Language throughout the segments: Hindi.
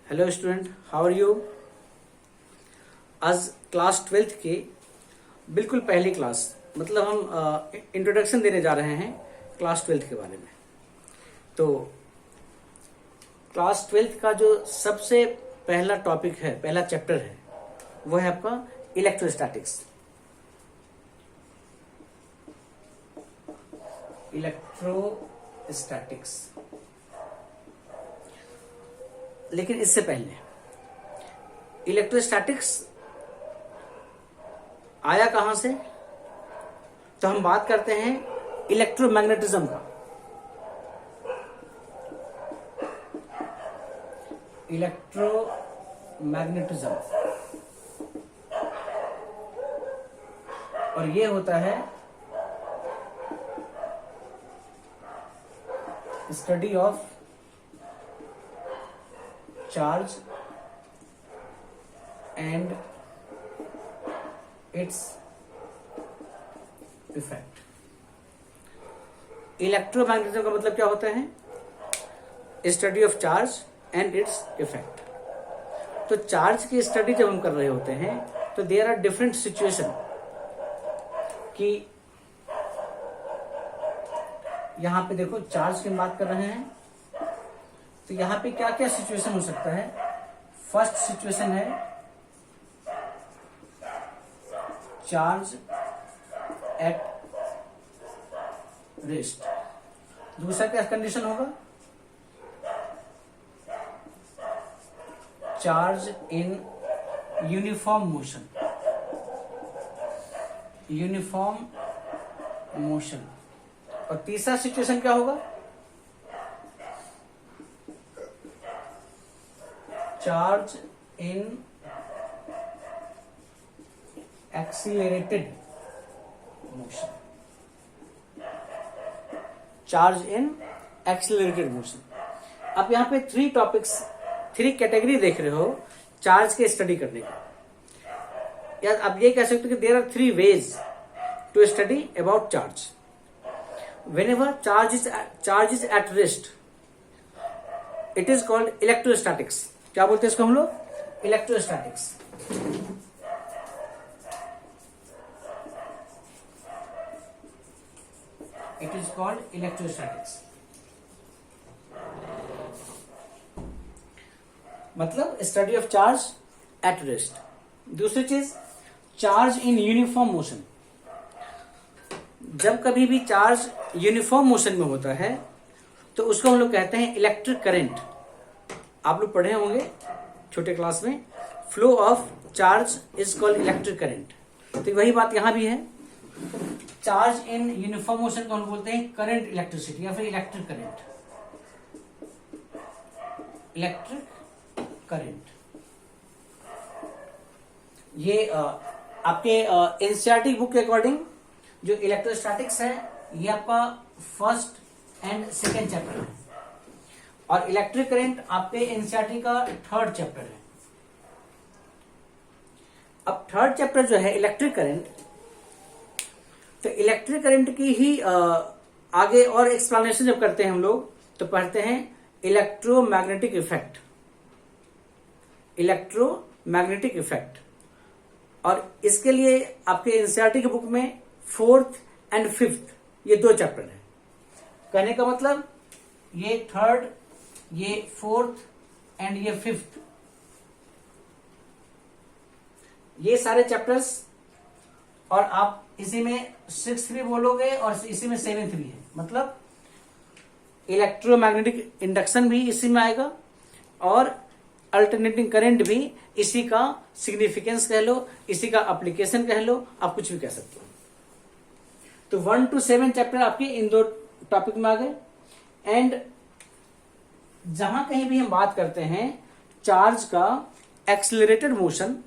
Hello student, how are you. आज क्लास 12th की बिल्कुल पहली क्लास, मतलब हम इंट्रोडक्शन देने जा रहे हैं क्लास 12th के बारे में। तो क्लास 12th का जो सबसे पहला टॉपिक है, पहला चैप्टर है, वो है आपका इलेक्ट्रोस्टैटिक्स। इलेक्ट्रोस्टैटिक्स। लेकिन इससे पहले इलेक्ट्रोस्टैटिक्स आया कहां से, तो हम बात करते हैं इलेक्ट्रोमैग्नेटिज्म का। इलेक्ट्रोमैग्नेटिज्म, और ये होता है study of charge and its effect. Electromagnetism का मतलब क्या होता है? Study of charge and its effect. तो चार्ज की स्टडी जब हम कर रहे होते हैं तो देयर आर डिफरेंट सिचुएशन कि यहां पे देखो चार्ज की बात कर रहे हैं, तो यहां पे क्या क्या सिचुएशन हो सकता है। फर्स्ट सिचुएशन है चार्ज एट रेस्ट। दूसरा क्या कंडीशन होगा? Charge in uniform motion. Uniform motion. और तीसरा सिचुएशन क्या होगा? Charge in accelerated motion. Charge in accelerated motion. अब यहां पे थ्री कैटेगरी देख रहे हो चार्ज के स्टडी करने का। या अब ये कह सकते हो कि there are three ways to study about charge. Whenever charge is at rest, it is called electrostatics. क्या बोलते हैं इसको हम लोग? Electrostatics. It is called electrostatics. मतलब study of charge at rest. दूसरी चीज चार्ज इन यूनिफॉर्म मोशन। जब कभी भी चार्ज यूनिफॉर्म मोशन में होता है तो उसको हम लोग कहते हैं इलेक्ट्रिक करंट। आप लोग पढ़े होंगे छोटे क्लास में, flow of charge is called electric current. तो वही बात यहां भी है। चार्ज इन यूनिफॉर्म मोशन को हम बोलते हैं करंट इलेक्ट्रिसिटी या फिर इलेक्ट्रिक करंट। Electric current. ये आपके एनसीईआरटी बुक के अकॉर्डिंग जो इलेक्ट्रोस्टैटिक्स है ये आपका फर्स्ट एंड सेकेंड चैप्टर है, और इलेक्ट्रिक करंट आपके एनसीईआरटी का थर्ड चैप्टर है। अब थर्ड चैप्टर जो है इलेक्ट्रिक करंट, तो इलेक्ट्रिक करंट की ही आगे और एक्सप्लेनेशन जब करते हैं हम लोग तो पढ़ते हैं इलेक्ट्रोमैग्नेटिक इफेक्ट। Electromagnetic effect. और इसके लिए आपके एनसीईआरटी की बुक में फोर्थ एंड फिफ्थ ये दो चैप्टर है। कहने का मतलब ये थर्ड, ये फोर्थ एंड ये फिफ्थ, ये सारे चैप्टर्स, और आप इसी में 6th भी बोलोगे और इसी में 7th भी है। मतलब इलेक्ट्रोमैग्नेटिक इंडक्शन भी इसी में आएगा और अल्टरनेटिंग करंट भी इसी का सिग्निफिकेंस कह लो, इसी का एप्लीकेशन कह लो, आप कुछ भी कह सकते हो। तो 1 to 7 चैप्टर आपके इन दो टॉपिक में आ गए। एंड जहां कहीं भी हम बात करते हैं चार्ज का एक्सेलरेटेड मोशन,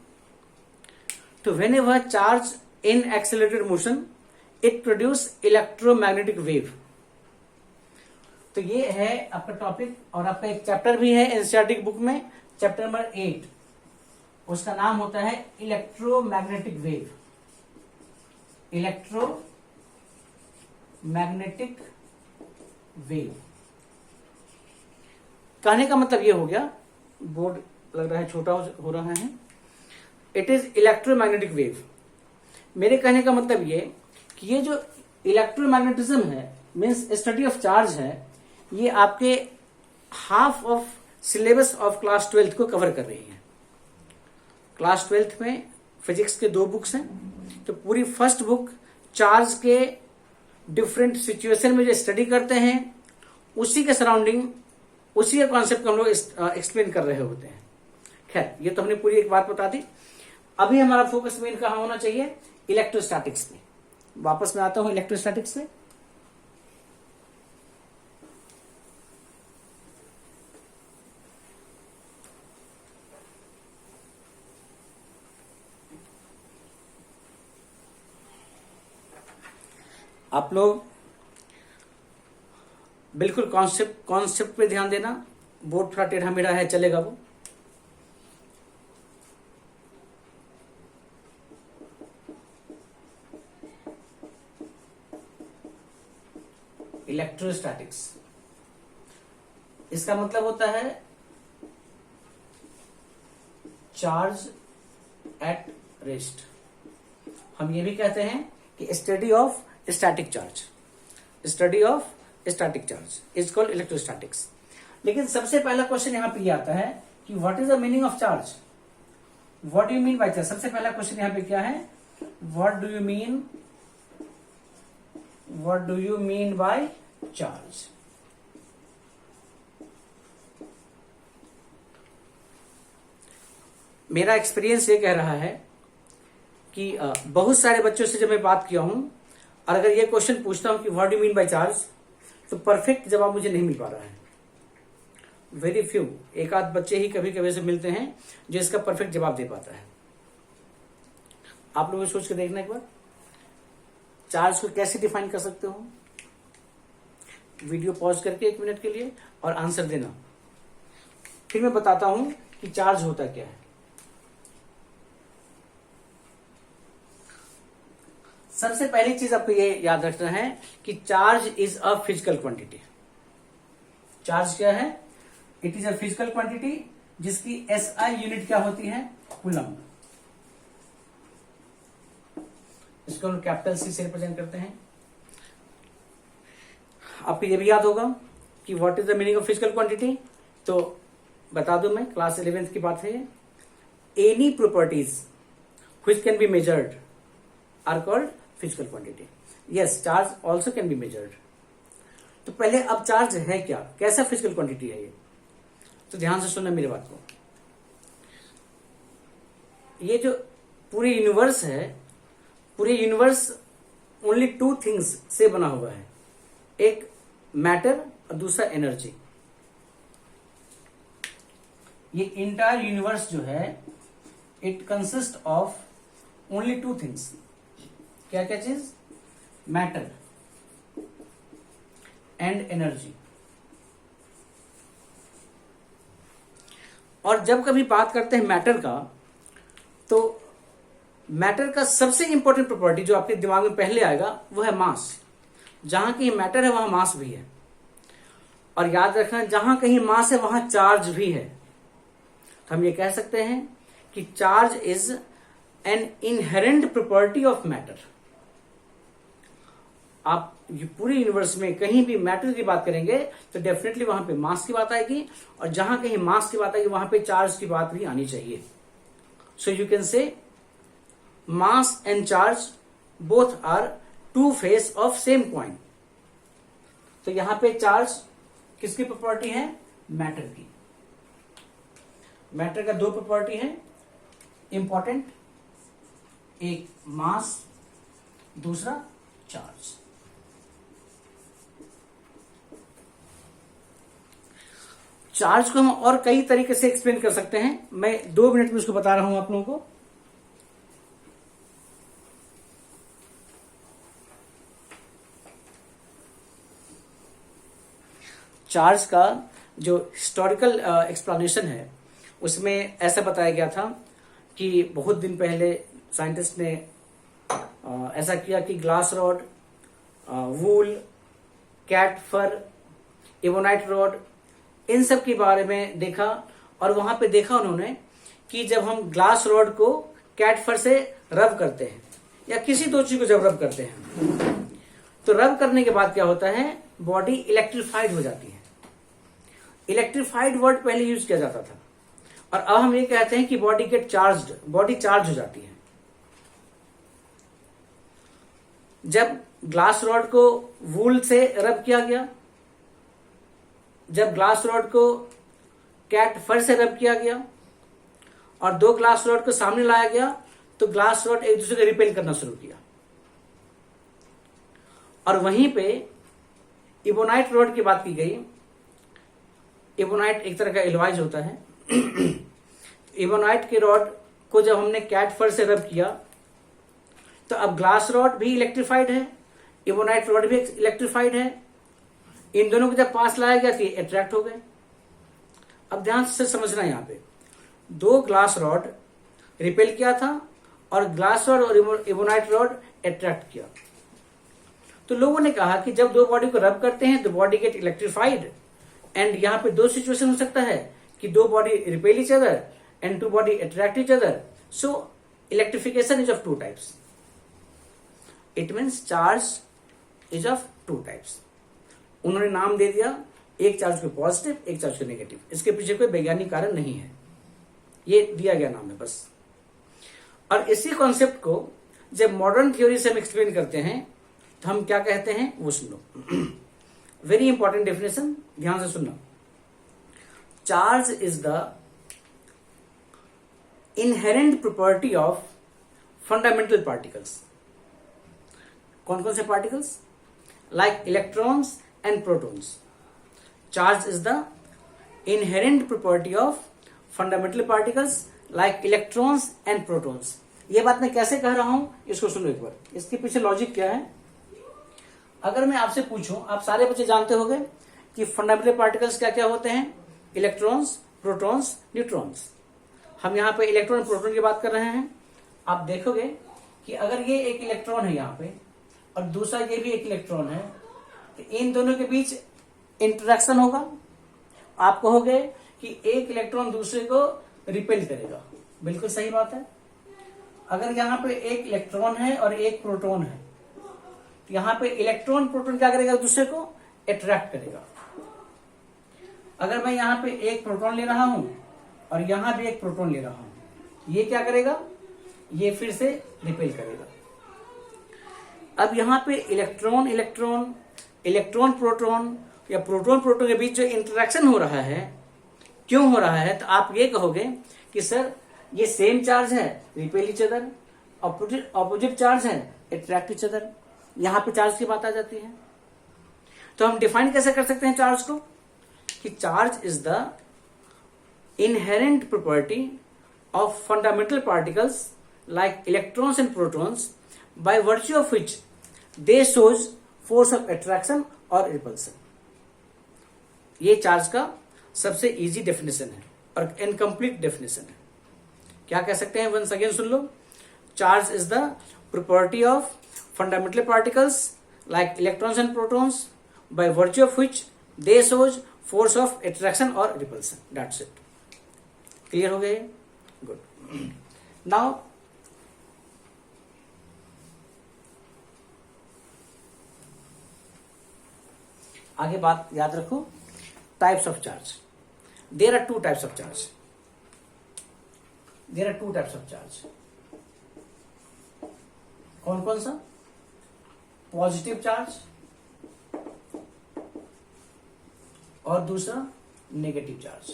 तो whenever charge in accelerated motion it produce electromagnetic wave. तो ये है आपका टॉपिक, और आपका एक चैप्टर भी है एनसीईआरटी की बुक में, चैप्टर नंबर 8, उसका नाम होता है इलेक्ट्रोमैग्नेटिक वेव। Electromagnetic wave. कहने का मतलब ये हो गया बोर्ड लग रहा है छोटा हो रहा है। It is electromagnetic wave. मेरे कहने का मतलब ये कि ये जो इलेक्ट्रोमैग्नेटिज्म है मीन्स स्टडी ऑफ चार्ज है, ये आपके half of syllabus of class 12th को कवर कर रही है। क्लास 12th में फिजिक्स के 2 बुक्स हैं, तो पूरी फर्स्ट बुक चार्ज के डिफरेंट सिचुएशन में जो स्टडी करते हैं उसी के सराउंडिंग उसी के कॉन्सेप्ट को हम लोग एक्सप्लेन कर रहे होते हैं। खैर, ये तो हमने पूरी एक बात बता दी। अभी हमारा फोकस मेन कहां होना चाहिए? इलेक्ट्रोस्टैटिक्स में। वापस मैं आता हूं इलेक्ट्रोस्टैटिक्स में। आप लोग बिल्कुल कॉन्सेप्ट पे ध्यान देना। बोर्ड थोड़ा टेढ़ा मेढ़ा है, चलेगा वो। इलेक्ट्रोस्टैटिक्स, इसका मतलब होता है चार्ज एट रेस्ट। हम ये भी कहते हैं कि study of static charge, study of static charge is called electrostatics. लेकिन सबसे पहला क्वेश्चन यहां पे आता है कि what is the meaning of charge, what do you mean by charge. सबसे पहला क्वेश्चन यहां पे क्या है? What do you mean by charge. मेरा एक्सपीरियंस ये कह रहा है कि बहुत सारे बच्चों से जब मैं बात किया हूं और अगर ये क्वेश्चन पूछता हूं कि what do you mean by charge, तो परफेक्ट जवाब मुझे नहीं मिल पा रहा है। वेरी फ्यू, एक आध बच्चे ही कभी कभी से मिलते हैं जो इसका परफेक्ट जवाब दे पाता है। आप लोग सोच के देखना एक बार, चार्ज को कैसे डिफाइन कर सकते हो। वीडियो पॉज करके 1 मिनट के लिए और आंसर देना, फिर मैं बताता हूं कि चार्ज होता क्या है। सबसे पहली चीज आपको ये याद रखना है कि charge is a physical quantity. Charge क्या है? It is a physical quantity जिसकी एसआई यूनिट क्या होती है? कूलम। इसको हम कैपिटल सी से रिप्रेजेंट करते हैं। आपको ये भी याद होगा कि what is the meaning of physical quantity. तो बता दूं मैं, क्लास 11th की बात है। Any properties which can be measured are called physical quantity. Yes, charge also can be measured. तो पहले अब चार्ज है क्या, कैसा फिजिकल क्वांटिटी है ये, तो ध्यान से सुनना मेरी बात को। ये जो पूरे यूनिवर्स है, पूरे यूनिवर्स ओनली 2 थिंग्स से बना हुआ है, एक मैटर और दूसरा एनर्जी। ये इंटायर यूनिवर्स जो है it consist of only 2 things. क्या क्या चीज? Matter and energy. और जब कभी बात करते हैं मैटर का, तो मैटर का सबसे इंपॉर्टेंट प्रॉपर्टी जो आपके दिमाग में पहले आएगा वो है मास। जहां कहीं मैटर है वहां मास भी है। और याद रखना, जहां कहीं मास है वहां चार्ज भी है। तो हम ये कह सकते हैं कि charge is an inherent property of matter. आप पूरे यूनिवर्स में कहीं भी मैटर की बात करेंगे तो डेफिनेटली वहां पे मास की बात आएगी, और जहां कहीं मास की बात आएगी वहां पे चार्ज की बात भी आनी चाहिए। सो you can say mass and charge both are 2 face of same coin. तो यहां पे चार्ज किसकी प्रॉपर्टी है? मैटर की। मैटर का 2 प्रॉपर्टी है इंपॉर्टेंट, एक मास, दूसरा चार्ज। चार्ज को हम और कई तरीके से एक्सप्लेन कर सकते हैं। मैं 2 मिनट में उसको बता रहा हूं आप लोगों को। चार्ज का जो हिस्टोरिकल एक्सप्लेनेशन है उसमें ऐसा बताया गया था कि बहुत दिन पहले साइंटिस्ट ने ऐसा किया कि ग्लास रॉड, वूल, कैट फर, एबोनाइट रॉड, इन सब के बारे में देखा और वहां पे देखा उन्होंने कि जब हम ग्लास रॉड को कैटफर से रब करते हैं या किसी दो चीज को जब रब करते हैं तो रब करने के बाद क्या होता है, बॉडी इलेक्ट्रीफाइड हो जाती है। इलेक्ट्रीफाइड वर्ड पहले यूज किया जाता था और अब हम ये कहते हैं कि body get charged, body charge हो जाती है। जब ग्लास रॉड को वूल से रब किया गया, जब ग्लास रॉड को कैट फर से रब किया गया और दो ग्लास रॉड को सामने लाया गया तो ग्लास रॉड एक दूसरे को रिपेल करना शुरू किया। और वहीं पे इबोनाइट रॉड की बात की गई। इबोनाइट एक तरह का एलॉयज होता है। इबोनाइट के रॉड को जब हमने कैट फर से रब किया तो अब ग्लास रॉड भी इलेक्ट्रीफाइड है, इबोनाइट रॉड भी इलेक्ट्रीफाइड है। इन दोनों को जब पास लाया गया तो अट्रैक्ट हो गए। अब ध्यान से समझना, यहां पे दो ग्लास रॉड रिपेल किया था और ग्लास रॉड और इबोनाइट रॉड अट्रैक्ट किया। तो लोगों ने कहा कि जब दो बॉडी को रब करते हैं तो बॉडी गेट इलेक्ट्रीफाइड एंड यहां पे दो सिचुएशन हो सकता है कि दो body repel each other and two body attract each other. So electrification is of two types. It means charge is of two types. उन्होंने नाम दे दिया, एक चार्ज को पॉजिटिव, एक चार्ज को नेगेटिव। इसके पीछे कोई वैज्ञानिक कारण नहीं है, ये दिया गया नाम है बस। और इसी कॉन्सेप्ट को जब मॉडर्न थ्योरी से हम एक्सप्लेन करते हैं तो हम क्या कहते हैं वो सुन लो। वेरी इंपॉर्टेंट डेफिनेशन, ध्यान से सुनना। Charge is the inherent property of fundamental particles. कौन कौन से particles? Like electrons and protons. Charge is the inherent property of fundamental particles like electrons and protons. ये बात मैं कैसे कह रहा हूं इसको सुनो एक बार। इसके पीछे लॉजिक क्या है? अगर मैं आपसे पूछूं, आप सारे बच्चे जानते होंगे कि फंडामेंटल पार्टिकल्स क्या क्या होते हैं? Electrons, protons, neutrons. हम यहां पे इलेक्ट्रॉन प्रोटॉन की बात कर रहे हैं। आप देखोगे कि अगर ये एक इलेक्ट्रॉन है यहां पे और दूसरा ये भी एक इलेक्ट्रॉन है तो इन दोनों के बीच इंटरेक्शन होगा। आप कहोगे कि एक इलेक्ट्रॉन दूसरे को रिपेल करेगा, बिल्कुल सही बात है। अगर यहां पे एक इलेक्ट्रॉन है और एक प्रोटॉन है तो यहां पे इलेक्ट्रॉन प्रोटॉन क्या करेगा? दूसरे को अट्रैक्ट करेगा। अगर मैं यहां पे एक प्रोटॉन ले रहा हूं और यहां भी एक प्रोटॉन ले रहा हूं, ये क्या करेगा? ये फिर से रिपेल करेगा। अब यहां पे इलेक्ट्रॉन इलेक्ट्रॉन, इलेक्ट्रॉन प्रोटॉन या प्रोटॉन प्रोटॉन के बीच जो इंटरेक्शन हो रहा है, क्यों हो रहा है? तो आप ये कहोगे कि सर ये सेम चार्ज है, repel each other, opposite charge है, अट्रैक्ट ईच अदर। यहां पे चार्ज की बात आ जाती है। तो हम डिफाइन कैसे कर सकते हैं चार्ज को? कि charge is the inherent property of fundamental particles like electrons and protons by virtue of which they shows force of attraction और रिपल्सन। ये चार्ज का सबसे इजी डेफिनेशन है और इनकम्प्लीट डेफिनेशन है। क्या कह सकते हैं? वंस अगेन सुन लो। Charge is the property of fundamental particles like electrons and protons by virtue of which they shows force of attraction और रिपल्सन। That's it. क्लियर हो गया ये? गुड। नाउ आगे बात याद रखो, types of charge. There are two types of charge. There are two types of charge. कौन कौन सा? पॉजिटिव चार्ज और दूसरा नेगेटिव चार्ज।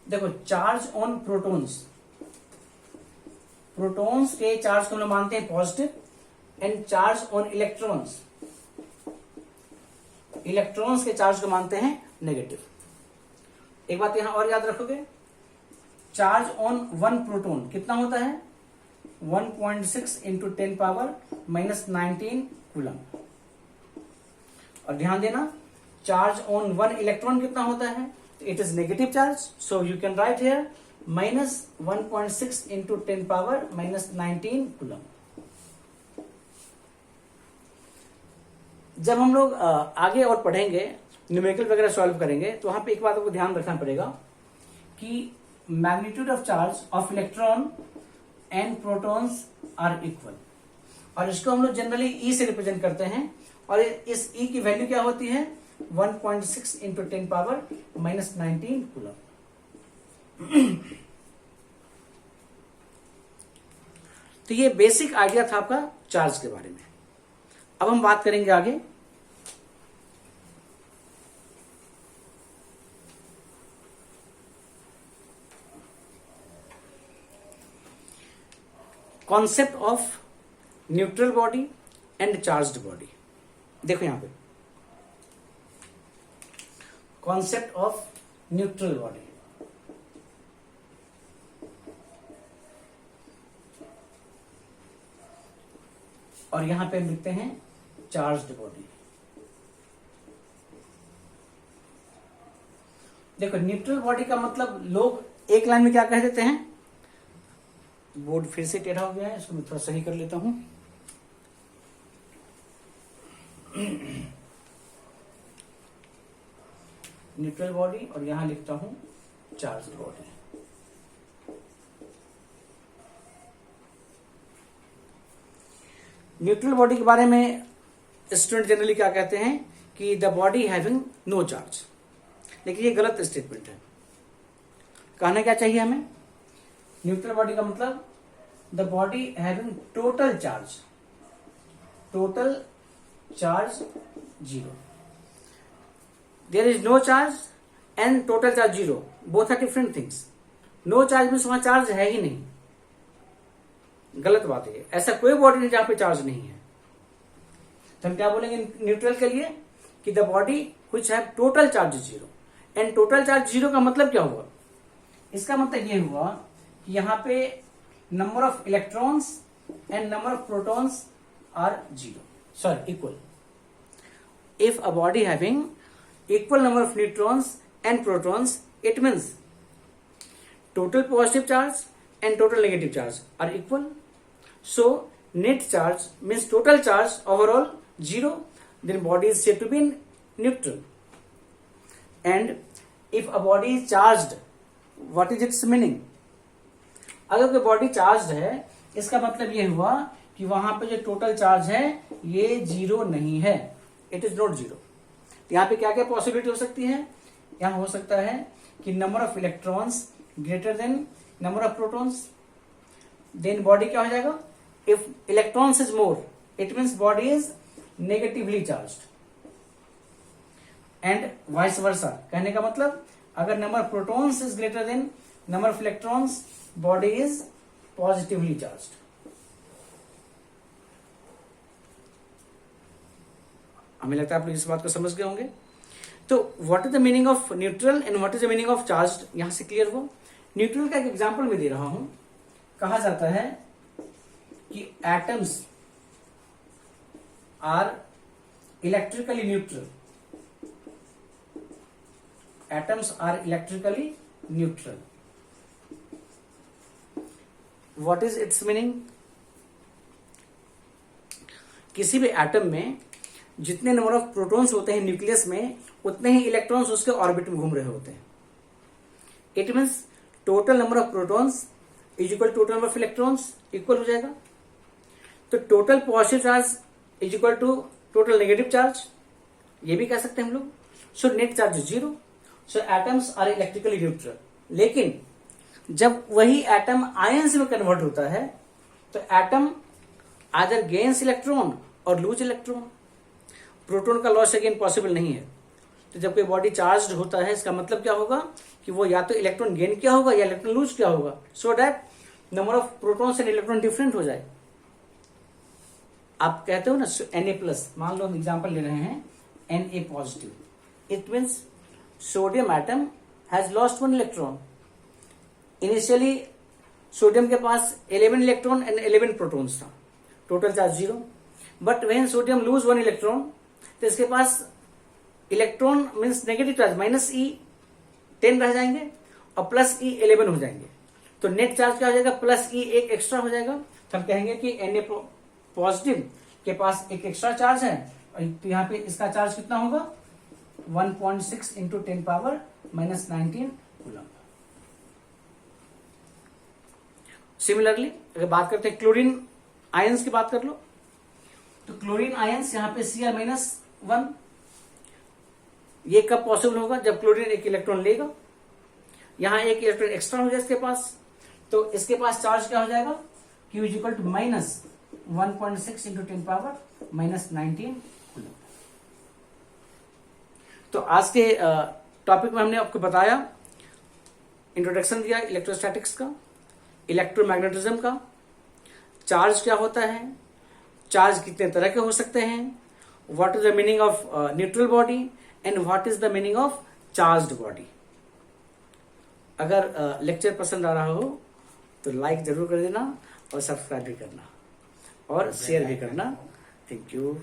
देखो, चार्ज ऑन प्रोटॉन्स, प्रोटॉन्स के चार्ज को हम लोग मानते हैं positive and charge on electrons, electrons के चार्ज को मानते हैं नेगेटिव। एक बात यहां और याद रखोगे, चार्ज ऑन वन प्रोटॉन कितना होता है? 1.6 इंटू 10 पावर -19 कूलम। और ध्यान देना, चार्ज ऑन वन इलेक्ट्रॉन कितना होता है? It is negative charge, so you can write here -1.6 into 10 power -19 coulomb. जब हम लोग आगे और पढ़ेंगे, न्यूमेरिकल वगैरह सॉल्व करेंगे, तो वहां पे एक बात आपको ध्यान रखना पड़ेगा कि magnitude of charge of electron and protons are equal, और इसको हम लोग जनरली ई से रिप्रेजेंट करते हैं, और इस ई की वैल्यू क्या होती है 1.6 इंटू 10⁻⁻19 कूलम। तो ये बेसिक आइडिया था आपका चार्ज के बारे में। अब हम बात करेंगे आगे concept of neutral body and charged body. देखो यहां पे कॉन्सेप्ट ऑफ न्यूट्रल बॉडी, और यहां पे हम लिखते हैं चार्ज्ड बॉडी। देखो न्यूट्रल बॉडी का मतलब लोग एक लाइन में क्या कह देते हैं, बोर्ड फिर से टेढ़ा हो गया है, इसको मैं थोड़ा सही कर लेता हूं। न्यूट्रल बॉडी और यहां लिखता हूं चार्ज्ड बॉडी। न्यूट्रल बॉडी के बारे में स्टूडेंट जनरली क्या कहते हैं कि the body having no charge, लेकिन ये गलत स्टेटमेंट है। कहना क्या चाहिए हमें, न्यूट्रल बॉडी का मतलब the body having total charge, total charge 0। There is no charge and total charge 0, both are different things. No charge में वहां चार्ज है ही नहीं, गलत बात है। ऐसा कोई बॉडी नहीं जहां पे चार्ज नहीं है। तो हम क्या बोलेंगे न्यूट्रल के लिए कि the body which have total charge 0, and total charge 0 का मतलब क्या हुआ, इसका मतलब ये हुआ कि यहां पे number of electrons and number of protons are 0, sorry equal. If a body having equal number of neutrons and protons, it means total positive charge and total negative charge are equal. So net charge means total charge overall 0, then body is said to be neutral. And if a body is charged, what is its meaning? अगर कोई बॉडी चार्ज है, इसका मतलब ये हुआ कि वहां पे जो टोटल चार्ज है ये 0 नहीं है, इट इज नॉट 0। यहां पे क्या क्या पॉसिबिलिटी हो सकती है, यहां हो सकता है कि number of electrons greater than number of protons, then body क्या हो जाएगा, if electrons is more it means body is negatively charged, and vice versa. कहने का मतलब अगर number of protons is greater than number of electrons, body is positively charged. हमें लगता है आप लोग इस बात को समझ गए होंगे। तो what is the meaning of neutral and what is the meaning of charged, यहां से क्लियर हो। न्यूट्रल का एक एग्जांपल मैं दे रहा हूं। कहा जाता है कि atoms are electrically neutral, atoms are electrically neutral. What is its meaning, किसी भी एटम में जितने नंबर ऑफ प्रोटॉन्स होते हैं न्यूक्लियस में, उतने ही इलेक्ट्रॉन्स उसके ऑर्बिट में घूम रहे होते हैं। It means total number of protons is equal total number of electrons, equal हो जाएगा। तो total positive charge is equal to total negative charge, ये भी कह सकते हैं हम लोग। So net charge 0, so atoms are electrically neutral. लेकिन जब वही एटम आयंस में कन्वर्ट होता है तो एटम आइदर गेन्स इलेक्ट्रॉन और लूज इलेक्ट्रॉन। प्रोटॉन का लॉस अगेन पॉसिबल नहीं है। तो जब कोई बॉडी चार्ज्ड होता है, इसका मतलब क्या होगा कि वो या तो इलेक्ट्रॉन गेन किया होगा या इलेक्ट्रॉन लूज किया होगा, so that number of protons and electron different हो जाए। आप कहते हो ना Na+, मान लो हम एग्जांपल ले रहे हैं Na positive, it means sodium atom has lost 1 electron. Initially sodium के पास 11 इलेक्ट्रॉन एंड 11 प्रोटॉन्स था, total charge 0। But when sodium lose 1 electron, तो इसके पास electron means negative charge -E 10 रह जाएंगे और +E 11 हो जाएंगे। तो नेट चार्ज क्या हो जाएगा, +E 1 एक्स्ट्रा हो जाएगा। तो हम कहेंगे कि Na पॉजिटिव के पास एक एक्स्ट्रा चार्ज है तो यहाँ पे इसका चार्ज कितना होगा 1.6 इंटू 10 पावर -19 कूलम। सिमिलरली अगर बात करते हैं क्लोरीन आयंस की बात कर लो, तो क्लोरीन आयंस यहाँ पे Cr-1, ये कब पॉसिबल होगा जब क्लोरीन एक इलेक्ट्रॉन लेगा, यहां एक इलेक्ट्रॉन एक्स्ट्रा हो जाए इसके पास, तो इसके पास चार्ज क्या हो जाएगा Q is equal to -1.6 into 10 power -19 coulomb. तो आज के टॉपिक में हमने आपको बताया, इंट्रोडक्शन दिया इलेक्ट्रोस्टैटिक्स का, इलेक्ट्रोमैग्नेटिज्म का, चार्ज क्या होता है, चार्ज कितने तरह के हो सकते हैं, what is the meaning of neutral body and what is the meaning of charged body. अगर लेक्चर पसंद आ रहा हो तो लाइक जरूर कर देना और सब्सक्राइब भी करना और शेयर भी करना। Thank you.